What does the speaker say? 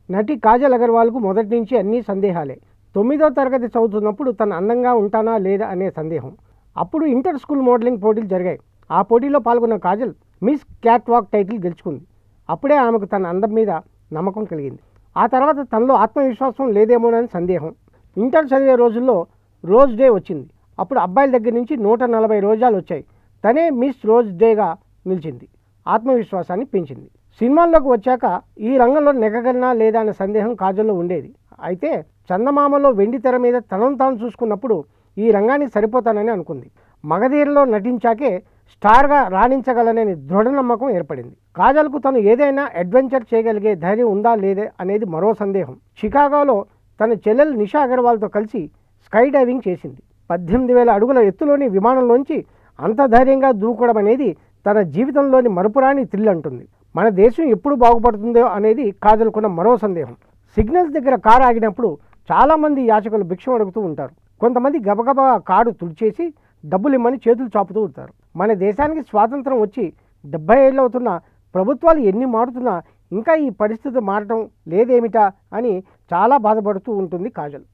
నటి కాజల్ అగర్వాల్కు మొదటి నుంచి అన్ని సందేహాలే. 9వ తరగతి చదువుతున్నప్పుడు తను అందంగా ఉంటానా లేదా అనే సందేహం. అప్పుడు ఇంటర్ స్కూల్ మోడలింగ్ పోటీలు జరిగాయి. ఆ పోటీలో పాల్గొన్న Kajal miss cat walk title గెలుచుకుంది. అప్పుడే ఆమెకు తన అందం మీద నమ్మకం కలిగింది. ఆ తర్వాత తనలో ఆత్మవిశ్వాసం లేదేమోనని సందేహం. ఇంటర్ చదివే రోజుల్లో రోజ్ డే వచ్చింది. అప్పుడు అబ్బాయిల దగ్గర నుంచి 140 రోజాలు వచ్చాయి. తనే మిస్ రోజ్ డేగా నిలిచింది. ఆత్మవిశ్వాసాన్ని పెంచింది. సినిమాల్లోకి వచ్చాక ఈ రంగంలో నెగ్గగలనా లేదా అనే సందేహం కాజల్లో ఉండేది. అయితే చందమామలో వెండి తెర మీద తనను తాను చూసుకున్నప్పుడు ఈ రంగానికి సరిపోతానని అనుకుంది. మగధీరలో నటించాకే స్టార్గా రాణించగలనని దృఢ నమ్మకం ఏర్పడింది. కాజల్కు తను ఏదైనా అడ్వెంచర్ చేయగలిగే ధైర్యం ఉందా లేదే అనేది మరో సందేహం. షికాగోలో తన చెల్లెలు నిషా అగర్వాల్తో కలిసి స్కై డైవింగ్ చేసింది. 18,000 అడుగుల ఎత్తులోని విమానంలోంచి అంత ధైర్యంగా దూకడం అనేది తన జీవితంలోని మరుపురాని థ్రిల్ అంటుంది. మన దేశం ఎప్పుడు బాగుపడుతుందో అనేది కాజల్కున్న మరో సందేహం. సిగ్నల్స్ దగ్గర కారు ఆగినప్పుడు చాలామంది యాచకులు భిక్షం అడుగుతూ ఉంటారు. కొంతమంది గబగబా కారు తుడిచేసి డబ్బులు ఇమ్మని చేతులు చాపుతూ ఉంటారు. మన దేశానికి స్వాతంత్రం వచ్చి 70 ఏళ్ళు అవుతున్నా ప్రభుత్వాలు ఎన్ని మారుతున్నా ఇంకా ఈ పరిస్థితి మారటం లేదేమిటా అని చాలా బాధపడుతూ ఉంటుంది కాజల్.